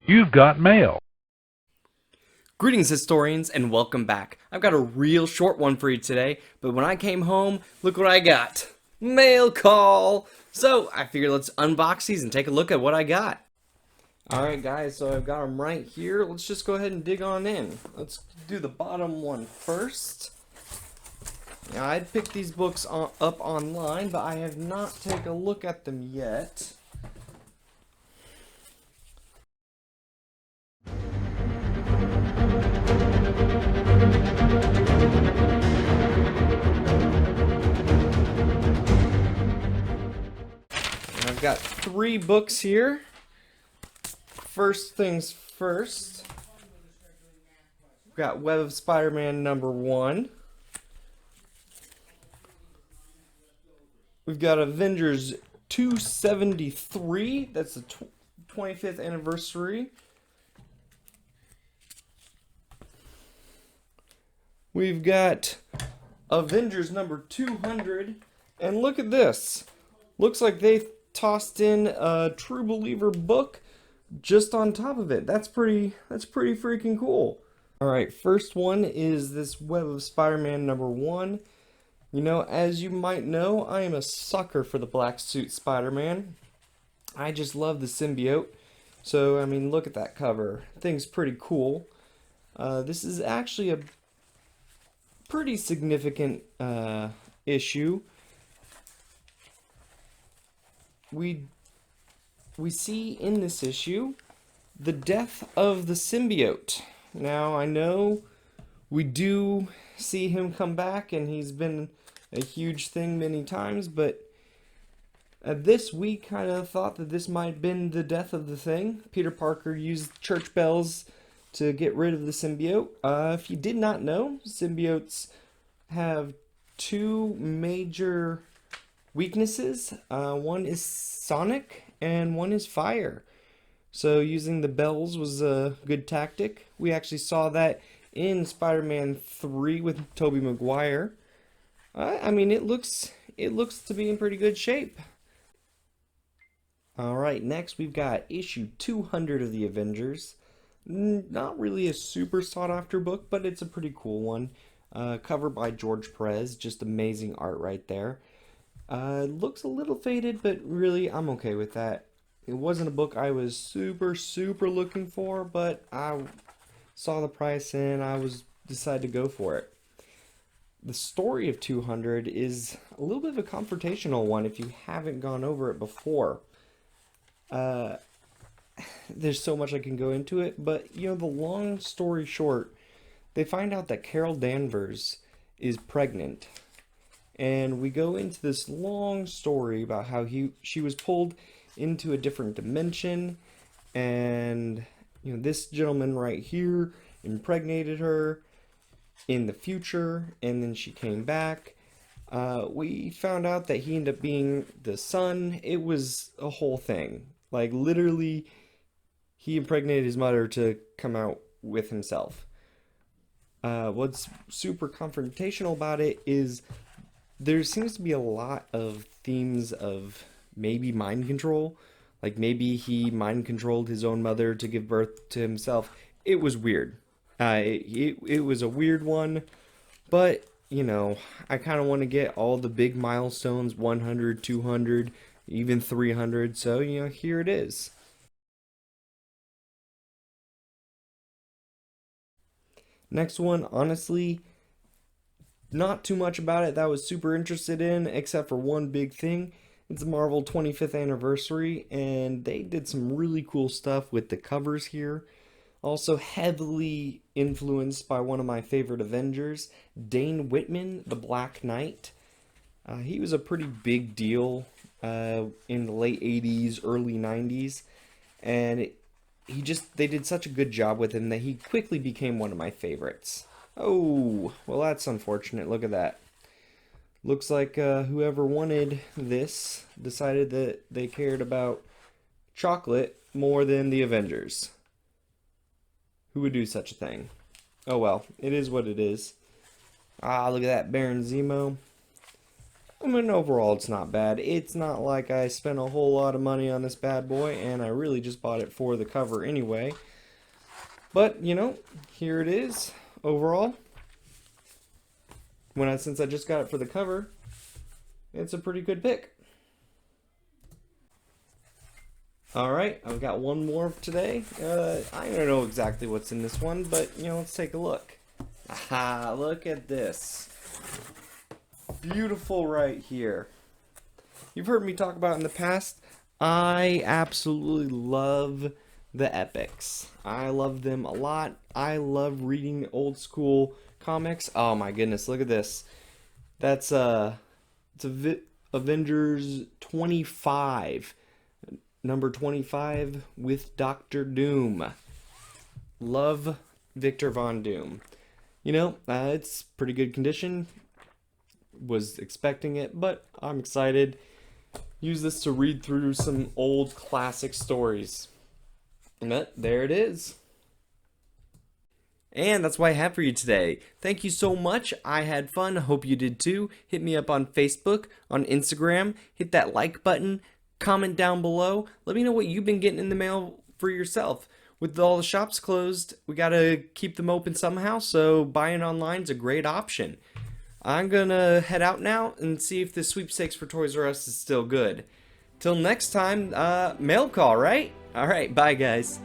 You've got mail. Greetings, historians, and welcome back. I've got a real short one for you today, but when I came home, look what I got. Mail call! So, I figured let's unbox these and take a look at what I got. Alright guys, so I've got them right here. Let's just go ahead and dig on in. Let's do the bottom one first. Now, I'd picked these books up online, but I have not taken a look at them yet. I've got 3 books here. First things first, we've got Web of Spider-Man #1. We've got Avengers 273. That's the 25th anniversary. We've got Avengers #200. And look at this. Looks like they tossed in a True Believer book just on top of it. That's pretty freaking cool. All right, first one is this Web of Spider-Man #1. You know, as you might know, I am a sucker for the black suit Spider-Man. I just love the symbiote. So, I mean, look at that cover. Thing's pretty cool. This is actually a pretty significant issue. We see in this issue the death of the symbiote. Now, I know we do see him come back, and he's been a huge thing many times, but this we kind of thought that this might have been the death of the Thing. Peter Parker used church bells to get rid of the symbiote. If you did not know, symbiotes have 2 major weaknesses. One is sonic and one is fire. So using the bells was a good tactic. We actually saw that in Spider-Man 3 with Tobey Maguire. I mean, it looks to be in pretty good shape. All right, next we've got issue 200 of the Avengers. Not really a super sought-after book, but it's a pretty cool one. Cover by George Perez, just amazing art right there. Looks a little faded, but really I'm okay with that. It wasn't a book I was super looking for, but I saw the price and I decided to go for it. The story of 200 is a little bit of a confrontational one if you haven't gone over it before. There's so much I can go into it, but you know, the long story short, they find out that Carol Danvers is pregnant. And we go into this long story about how she was pulled into a different dimension, and you know, this gentleman right here impregnated her in the future, and then she came back. We found out that he ended up being the son. It was a whole thing. Like, literally, he impregnated his mother to come out with himself. What's super confrontational about it is there seems to be a lot of themes of maybe mind control. Like, maybe he mind controlled his own mother to give birth to himself. It was weird. It was a weird one, but you know, I kind of want to get all the big milestones, 100, 200, even 300. So, you know, here it is. Next one, honestly, not too much about it that I was super interested in, except for one big thing. It's Marvel 25th anniversary, and they did some really cool stuff with the covers here. Also heavily influenced by one of my favorite Avengers, Dane Whitman, the Black Knight. He was a pretty big deal in the late 80s, early 90s, and they did such a good job with him that he quickly became one of my favorites. Oh, well, that's unfortunate. Look at that. Looks like whoever wanted this decided that they cared about chocolate more than the Avengers. Who would do such a thing? Oh well, it is what it is. Ah, look at that Baron Zemo. I mean, overall, it's not bad. It's not like I spent a whole lot of money on this bad boy, and I really just bought it for the cover anyway. But, you know, here it is, overall. Since I just got it for the cover, it's a pretty good pick. Alright, I've got one more today. I don't know exactly what's in this one, but, you know, let's take a look. Aha, look at this. Beautiful right here. You've heard me talk about in the past, I absolutely love the epics. I love them a lot. I love reading old school comics. Oh my goodness, look at this. That's Avengers 25. Number 25 with Doctor Doom. Love Victor Von Doom. You know, it's pretty good condition. Was expecting it, but I'm excited. Use this to read through some old classic stories. But there it is. And that's what I have for you today. Thank you so much. I had fun. Hope you did too. Hit me up on Facebook, on Instagram. Hit that like button. Comment down below. Let me know what you've been getting in the mail for yourself. With all the shops closed, we gotta keep them open somehow, so buying online is a great option. I'm gonna head out now and see if the sweepstakes for Toys R Us is still good. Till next time, mail call, right? Alright, bye guys.